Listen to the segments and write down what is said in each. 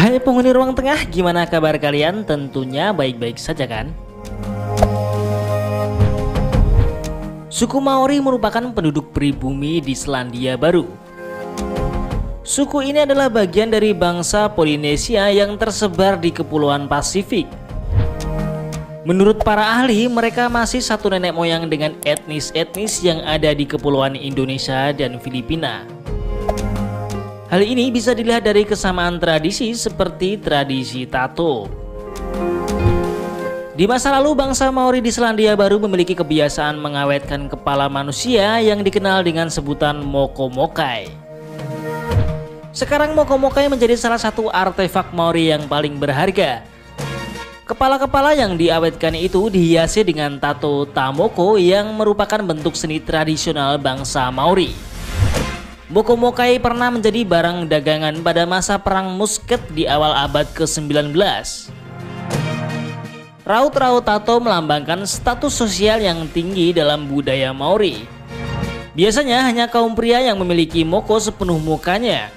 Hai penghuni ruang tengah, gimana kabar kalian? Tentunya baik-baik saja kan? Suku Maori merupakan penduduk pribumi di Selandia Baru. Suku ini adalah bagian dari bangsa Polinesia yang tersebar di Kepulauan Pasifik. Menurut para ahli, mereka masih satu nenek moyang dengan etnis-etnis yang ada di Kepulauan Indonesia dan Filipina. Hal ini bisa dilihat dari kesamaan tradisi seperti tradisi tato. Di masa lalu, bangsa Maori di Selandia Baru memiliki kebiasaan mengawetkan kepala manusia yang dikenal dengan sebutan mokomokai. Sekarang mokomokai menjadi salah satu artefak Maori yang paling berharga. Kepala-kepala yang diawetkan itu dihiasi dengan tato tamoko yang merupakan bentuk seni tradisional bangsa Maori. Mokomokai pernah menjadi barang dagangan pada masa perang musket di awal abad ke-19. Raut-raut tato melambangkan status sosial yang tinggi dalam budaya Maori. Biasanya hanya kaum pria yang memiliki moko sepenuh mukanya.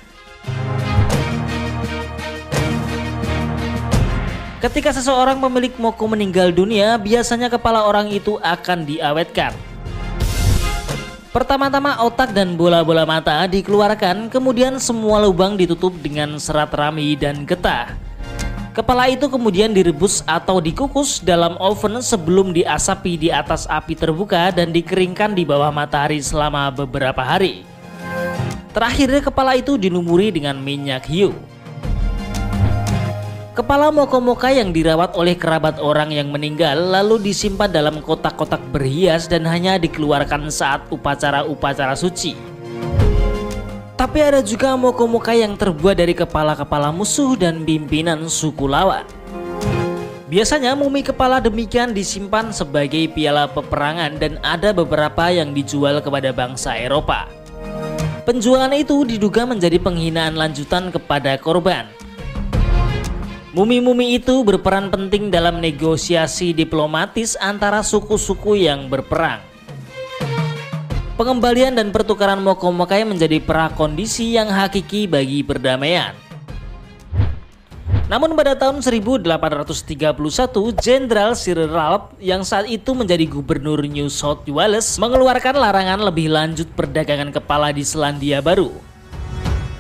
Ketika seseorang pemilik moko meninggal dunia, biasanya kepala orang itu akan diawetkan. Pertama-tama otak dan bola-bola mata dikeluarkan, kemudian semua lubang ditutup dengan serat rami dan getah. Kepala itu kemudian direbus atau dikukus dalam oven sebelum diasapi di atas api terbuka dan dikeringkan di bawah matahari selama beberapa hari. Terakhir, kepala itu dilumuri dengan minyak hiu. Kepala mokomokai yang dirawat oleh kerabat orang yang meninggal lalu disimpan dalam kotak-kotak berhias dan hanya dikeluarkan saat upacara-upacara suci. Tapi ada juga mokomokai yang terbuat dari kepala-kepala musuh dan pimpinan suku lawan. Biasanya mumi kepala demikian disimpan sebagai piala peperangan dan ada beberapa yang dijual kepada bangsa Eropa. Penjualan itu diduga menjadi penghinaan lanjutan kepada korban. Mumi-mumi itu berperan penting dalam negosiasi diplomatis antara suku-suku yang berperang. Pengembalian dan pertukaran mokomokai menjadi prakondisi yang hakiki bagi perdamaian. Namun pada tahun 1831, Jenderal Sir Ralph yang saat itu menjadi gubernur New South Wales mengeluarkan larangan lebih lanjut perdagangan kepala di Selandia Baru.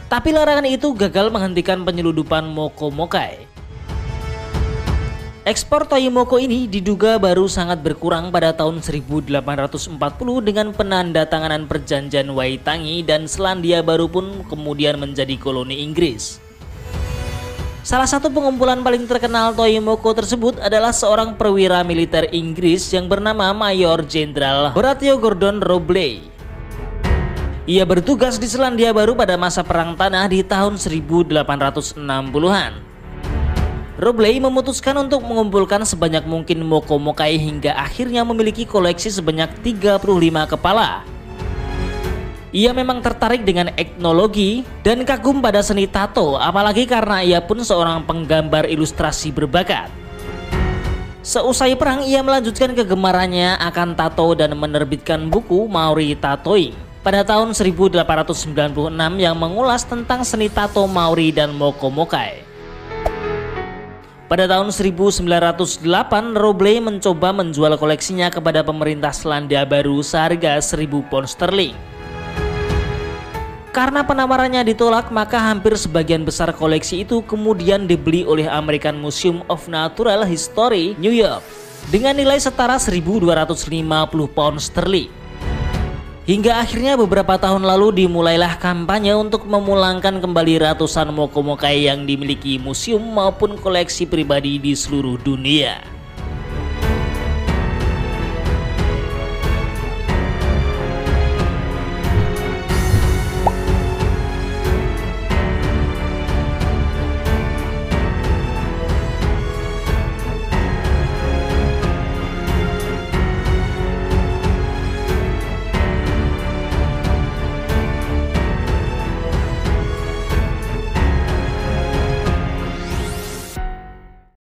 Tapi larangan itu gagal menghentikan penyeludupan mokomokai. Ekspor toyo moko ini diduga baru sangat berkurang pada tahun 1840 dengan penandatanganan perjanjian Waitangi dan Selandia Baru pun kemudian menjadi koloni Inggris. Salah satu pengumpulan paling terkenal toyo moko tersebut adalah seorang perwira militer Inggris yang bernama Mayor Jenderal Horatio Gordon Robley. Ia bertugas di Selandia Baru pada masa Perang Tanah di tahun 1860-an. Robley memutuskan untuk mengumpulkan sebanyak mungkin mokomokai hingga akhirnya memiliki koleksi sebanyak 35 kepala. Ia memang tertarik dengan etnologi dan kagum pada seni tato, apalagi karena ia pun seorang penggambar ilustrasi berbakat. Seusai perang, ia melanjutkan kegemarannya akan tato dan menerbitkan buku Maori Tattooing pada tahun 1896 yang mengulas tentang seni tato Maori dan mokomokai. Pada tahun 1908, Robley mencoba menjual koleksinya kepada pemerintah Selandia Baru seharga 1.000 pound sterling. Karena penawarannya ditolak, maka hampir sebagian besar koleksi itu kemudian dibeli oleh American Museum of Natural History, New York, dengan nilai setara 1.250 pound sterling. Hingga akhirnya beberapa tahun lalu dimulailah kampanye untuk memulangkan kembali ratusan mokomokai yang dimiliki museum maupun koleksi pribadi di seluruh dunia.